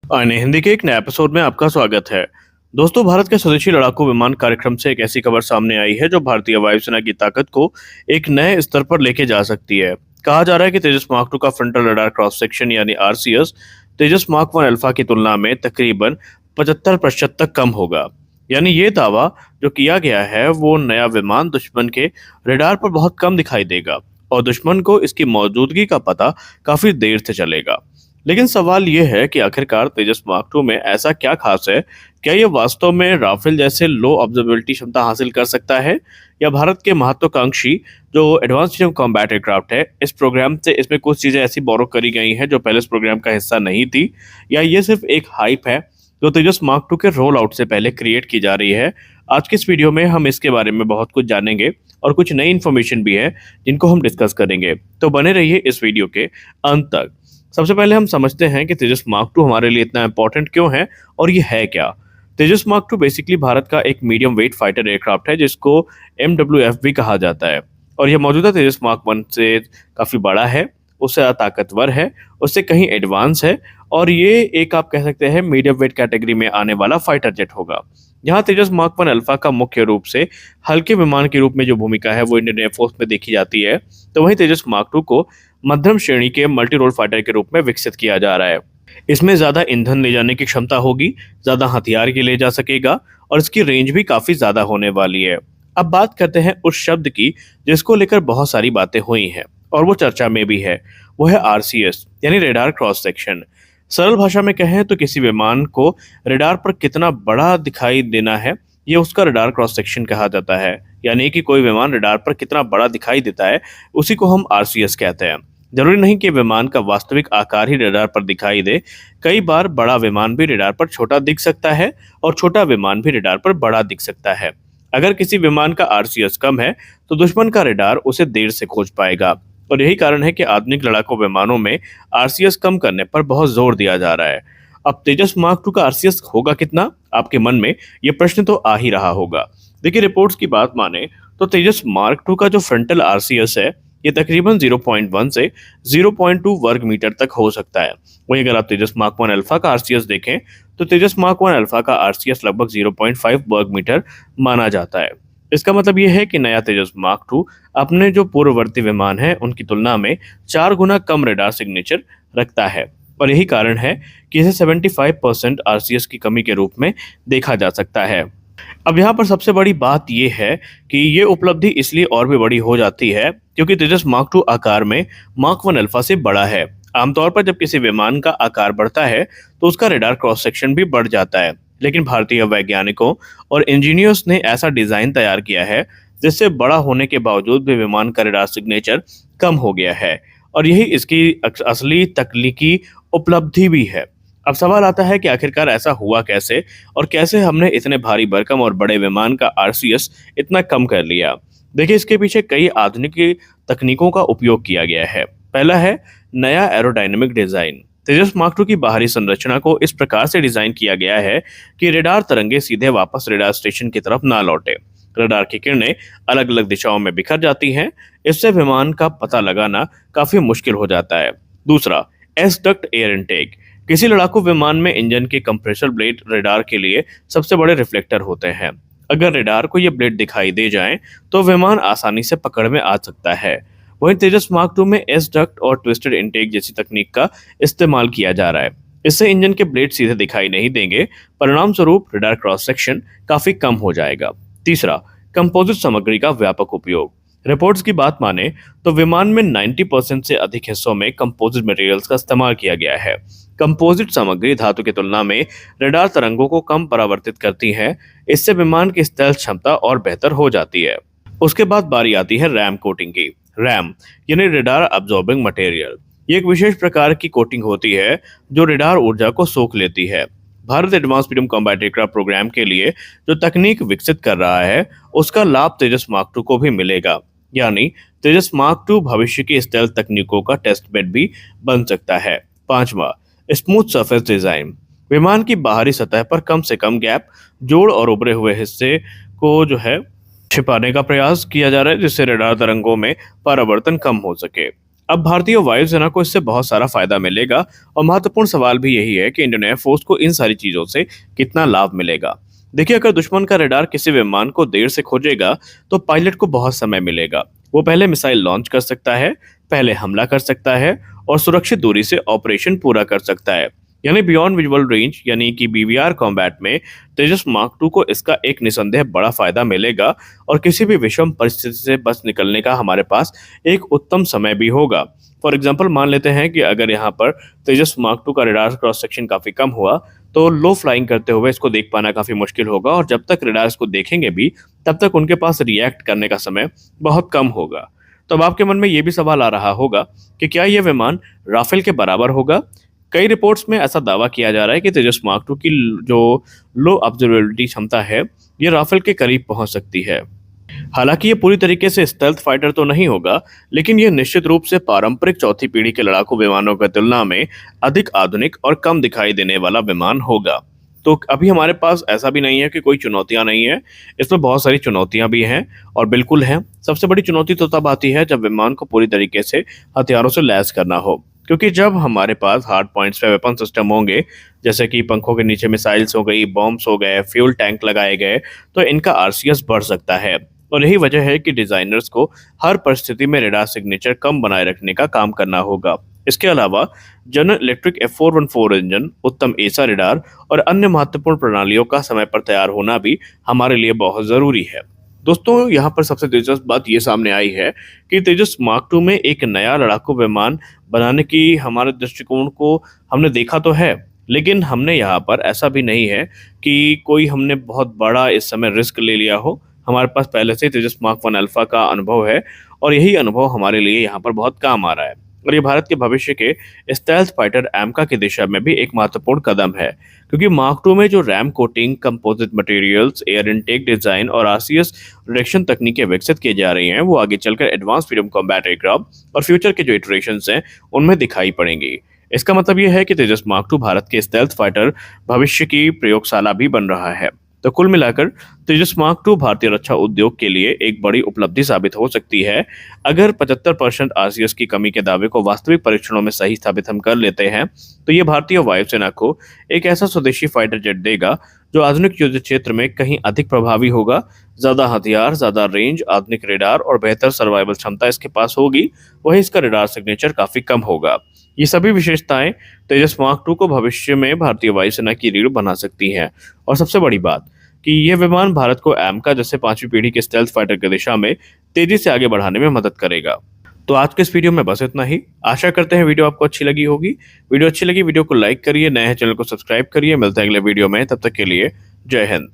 आने हिंदी के एक नए एपिसोड में आपका स्वागत है। दोस्तों, भारत के स्वदेशी लड़ाकू विमान कार्यक्रम से एक ऐसी खबर सामने आई है जो भारतीय वायुसेना की ताकत को एक नए स्तर पर लेके जा सकती है। कहा जा रहा है कि तेजस मार्क 2 का फ्रंटल रडार क्रॉस सेक्शन यानी आरसीएस तेजस मार्क 1 अल्फा की तुलना में तकरीबन 75% तक कम होगा। यानी ये दावा जो किया गया है वो नया विमान दुश्मन के रडार पर बहुत कम दिखाई देगा और दुश्मन को इसकी मौजूदगी का पता काफी देर से चलेगा। लेकिन सवाल ये है कि आखिरकार तेजस मार्क 2 में ऐसा क्या खास है? क्या ये वास्तव में राफेल जैसे लो ऑब्जर्वेबिलिटी क्षमता हासिल कर सकता है, या भारत के महत्वाकांक्षी जो एडवांस मीडियम कॉम्बैट एयरक्राफ्ट है इस प्रोग्राम से इसमें कुछ चीजें ऐसी बोरो करी गई हैं जो पहले इस प्रोग्राम का हिस्सा नहीं थी, या ये सिर्फ एक हाइप है जो तेजस मार्क 2 के रोल आउट से पहले क्रिएट की जा रही है? आज के इस वीडियो में हम इसके बारे में बहुत कुछ जानेंगे और कुछ नई इन्फॉर्मेशन भी है जिनको हम डिस्कस करेंगे, तो बने रहिए इस वीडियो के अंत तक। सबसे पहले हम समझते हैं कि तेजस मार्क 2 हमारे लिए इतना इंपॉर्टेंट क्यों है और ये है क्या। तेजस मार्क 2 बेसिकली भारत का एक मीडियम वेट फाइटर एयरक्राफ्ट है जिसको MWF भी कहा जाता है, और यह मौजूदा तेजस मार्क 1 से काफ़ी बड़ा है, उससे ज़्यादा ताकतवर है, उससे कहीं एडवांस है, और ये एक आप कह सकते हैं मीडियम वेट कैटेगरी में आने वाला फाइटर जेट होगा। यहाँ तेजस मार्क 1 अल्फा का मुख्य रूप से हल्के विमान के रूप में जो भूमिका है वो इंडियन एयरफोर्स में देखी जाती है, तो वहीं तेजस मार्क 2 को मध्यम श्रेणी के मल्टी रोल फाइटर के रूप में विकसित किया जा रहा है। इसमें ज्यादा ईंधन ले जाने की क्षमता होगी, ज्यादा हथियार के ले जा सकेगा, और इसकी रेंज भी काफी ज्यादा होने वाली है। अब बात करते हैं उस शब्द की जिसको लेकर बहुत सारी बातें हुई हैं और वो चर्चा में भी है, वो है आरसीएस यानी रेडार क्रॉस सेक्शन। सरल भाषा में कहें तो किसी विमान को रेडार पर कितना बड़ा दिखाई देना है, ये उसका रेडार क्रॉस सेक्शन कहा जाता है। यानी कि कोई विमान रेडार पर कितना बड़ा दिखाई देता है उसी को हम आरसीएस कहते हैं। जरूरी नहीं कि विमान का वास्तविक आकार ही रेडार पर दिखाई दे, कई बार बड़ा विमान भी रेडार पर छोटा दिख सकता है और छोटा विमान भी रेडार पर बड़ा दिख सकता है। अगर किसी विमान का आरसीएस कम है तो दुश्मन का रेडार उसे देर से खोज पाएगा, और यही कारण है कि आधुनिक लड़ाकू विमानों में आरसीएस कम करने पर बहुत जोर दिया जा रहा है। अब तेजस मार्क 2 का आरसीएस होगा कितना, आपके मन में ये प्रश्न तो आ ही रहा होगा। देखिए, रिपोर्ट्स की बात माने तो तेजस मार्क 2 का जो फ्रंटल आरसीएस है ये तकरीबन 0.1 से 0.2 वर्ग मीटर तक हो सकता है। वहीं अगर आप तेजस मार्क 1 अल्फा का आरसीएस देखें तो तेजस मार्क 1 अल्फा का आरसीएस लगभग 0.5 वर्ग मीटर माना जाता है। इसका मतलब ये है कि नया तेजस मार्क 2 अपने जो पूर्ववर्ती विमान हैं उनकी तुलना में 4 गुना कम रेडार सिग्नेचर रखता है, और यही कारण है कि इसे 75% आरसीएस की कमी के रूप में देखा जा सकता है। अब यहाँ पर सबसे बड़ी बात यह है कि ये उपलब्धि इसलिए और भी बड़ी हो जाती है क्योंकि तेजस मार्क 2 आकार में मार्क 1 अल्फा से बड़ा है। आमतौर पर जब किसी विमान का आकार बढ़ता है तो उसका रेडार क्रॉस सेक्शन भी बढ़ जाता है, लेकिन भारतीय वैज्ञानिकों और इंजीनियर्स ने ऐसा डिजाइन तैयार किया है जिससे बड़ा होने के बावजूद भी विमान का रेडार सिग्नेचर कम हो गया है, और यही इसकी असली तकनीकी उपलब्धि भी है। अब सवाल आता है कि आखिरकार ऐसा हुआ कैसे, और कैसे हमने इतने भारी भरकम और बड़े विमान का आरसीएस इतना कम कर लिया। देखिए, इसके पीछे कई आधुनिक तकनीकों का उपयोग किया गया है। पहला है नया एरोडायनेमिक डिजाइन। तेजस मार्क 2 की बाहरी संरचना को इस प्रकार से डिजाइन किया गया है कि रेडार तरंगे सीधे वापस रेडार स्टेशन की तरफ ना लौटे। रडार की किरणें अलग अलग दिशाओं में बिखर जाती हैं, इससे विमान का पता लगाना काफी मुश्किल हो जाता है। दूसरा, एस डक्ट एयर इनटेक। किसी लड़ाकू विमान में इंजन के कंप्रेसर ब्लेड रेडार के लिए सबसे बड़े रिफ्लेक्टर होते हैं। अगर रेडार को ये ब्लेड दिखाई दे जाएं, तो विमान आसानी से पकड़ में आ सकता है। वहीं तेजस मार्क 2 में एस डक्ट और ट्विस्टेड इनटेक जैसी तकनीक का इस्तेमाल किया जा रहा है। इससे इंजन के ब्लेड सीधे दिखाई नहीं देंगे, परिणाम स्वरूप रेडार क्रॉस सेक्शन काफी कम हो जाएगा। तीसरा, कंपोजिट सामग्री का व्यापक उपयोग। रिपोर्ट्स की बात माने तो विमान में 90% से अधिक हिस्सों में कंपोजिट मटेरियल्स का इस्तेमाल किया गया है। कंपोजिट सामग्री धातु की तुलना में रडार तरंगों को कम परावर्तित करती है, इससे विमान की स्टेल्थ क्षमता और बेहतर हो जाती है। उसके बाद बारी आती है रैम कोटिंग की। रैम यानी रडार अब्जॉर्बिंग मटेरियल, ये एक विशेष प्रकार की कोटिंग होती है जो रडार ऊर्जा को सोख लेती है। Bharat advance medium combat aircraft program के लिए जो तकनीक विकसित कर रहा है उसका लाभ तेजस मार्क 2 को भी मिलेगा। यानी तेजस मार्क 2 भविष्य की स्टेल्थ तकनीकों का टेस्ट बेड भी बन सकता है। पांचवा, स्मूथ सरफेस डिजाइन। विमान की बाहरी सतह पर कम से कम गैप, जोड़ और उभरे हुए हिस्से को जो है छिपाने का प्रयास किया जा रहा है जिससे रडार तरंगों में परावर्तन कम हो सके। अब भारतीय वायुसेना को इससे बहुत सारा फायदा मिलेगा और महत्वपूर्ण सवाल भी यही है कि इंडियन एयरफोर्स को इन सारी चीजों से कितना लाभ मिलेगा। देखिए, अगर दुश्मन का रडार किसी विमान को देर से खोजेगा तो पायलट को बहुत समय मिलेगा। वो पहले मिसाइल लॉन्च कर सकता है, पहले हमला कर सकता है और सुरक्षित दूरी से ऑपरेशन पूरा कर सकता है। यानी बियॉन्ड विजुअल रेंज यानी कि बीवीआर कॉम्बैट में तेजस मार्क टू को इसका एक निसंदेह बड़ा फायदा मिलेगा और किसी भी विषम परिस्थिति से बच निकलने का हमारे पास एक उत्तम समय भी होगा। फॉर एग्जाम्पल, मान लेते हैं कि अगर यहाँ पर तेजस मार्क टू का रडार क्रॉस सेक्शन काफी कम हुआ तो लो फ्लाइंग करते हुए इसको देख पाना काफी मुश्किल होगा और जब तक रडार इसको देखेंगे भी तब तक उनके पास रिएक्ट करने का समय बहुत कम होगा। तो अब आपके मन में ये भी सवाल आ रहा होगा कि क्या यह विमान राफेल के बराबर होगा। कई रिपोर्ट्स में ऐसा दावा किया जा रहा है कि तेजस मार्क टू की जो लो ऑब्जर्वेबिलिटी क्षमता है ये राफेल के करीब पहुंच सकती है। हालांकि ये पूरी तरीके से स्टेल्थ फाइटर तो नहीं होगा, लेकिन यह निश्चित रूप से पारंपरिक चौथी पीढ़ी के लड़ाकू विमानों की तुलना में अधिक आधुनिक और कम दिखाई देने वाला विमान होगा। तो अभी हमारे पास ऐसा भी नहीं है कि कोई चुनौतियां नहीं है, इसमें बहुत सारी चुनौतियां भी हैं और बिल्कुल हैं। सबसे बड़ी चुनौती तो तब आती है जब विमान को पूरी तरीके से हथियारों से लैस करना हो, क्योंकि जब हमारे पास हार्ड पॉइंट्स पे वेपन सिस्टम होंगे, जैसे कि पंखों के नीचे मिसाइल्स हो गई, बॉम्ब्स हो गए, फ्यूल टैंक लगाए गए, तो इनका आरसीएस बढ़ सकता है। और यही वजह है कि डिजाइनर्स को हर परिस्थिति में रडार सिग्नेचर कम बनाए रखने का काम करना होगा। इसके अलावा जनरल इलेक्ट्रिक F414 इंजन, उत्तम एसा रडार और अन्य महत्वपूर्ण प्रणालियों का समय पर तैयार होना भी हमारे लिए बहुत जरूरी है। दोस्तों, यहाँ पर सबसे दिलचस्प बात ये सामने आई है कि तेजस मार्क टू में एक नया लड़ाकू विमान बनाने की हमारे दृष्टिकोण को हमने देखा तो है, लेकिन हमने यहाँ पर ऐसा भी नहीं है कि कोई हमने बहुत बड़ा इस समय रिस्क ले लिया हो। हमारे पास पहले से तेजस मार्क वन अल्फा का अनुभव है और यही अनुभव हमारे लिए यहाँ पर बहुत काम आ रहा है और ये भारत के भविष्य के स्टेल्थ फाइटर एमका की दिशा में भी एक महत्वपूर्ण कदम है, क्योंकि मार्क टू में जो RAM coating, composite materials, air intake design और आरसीएस रिडक्शन तकनीकें विकसित की जा रही हैं, वो आगे चलकर एडवांस फ्रीडम कॉम्बैट एयरक्राफ्ट और फ्यूचर के जो इटरेशंस हैं उनमें दिखाई पड़ेंगी। इसका मतलब यह है कि तेजस मार्क टू भारत के स्टेल्थ फाइटर भविष्य की प्रयोगशाला भी बन रहा है। तो कुल मिलाकर तेजस मार्क टू भारतीय रक्षा उद्योग के लिए एक बड़ी उपलब्धि साबित हो सकती है। अगर 75% आरसीएस की कमी के दावे को वास्तविक परीक्षणों में सही साबित हम कर लेते हैं तो ये भारतीय वायुसेना को एक ऐसा स्वदेशी फाइटर जेट देगा जो आधुनिक युद्ध क्षेत्र में कहीं अधिक प्रभावी होगा। ज्यादा हथियार, ज्यादा रेंज, आधुनिक रेडार और बेहतर सर्वाइवल क्षमता इसके पास होगी, वहीं इसका रेडार सिग्नेचर काफी कम होगा। ये सभी विशेषताएं तेजस मार्क टू को भविष्य में भारतीय वायुसेना की रीढ़ बना सकती हैं। और सबसे बड़ी बात कि यह विमान भारत को एमका जैसे पांचवी पीढ़ी के स्टेल्थ फाइटर की दिशा में तेजी से आगे बढ़ाने में मदद करेगा। तो आज के इस वीडियो में बस इतना ही। आशा करते हैं वीडियो आपको अच्छी लगी होगी। वीडियो अच्छी लगी वीडियो को लाइक करिए, नए हैं चैनल को सब्सक्राइब करिए। मिलते हैं अगले वीडियो में, तब तक के लिए जय हिंद।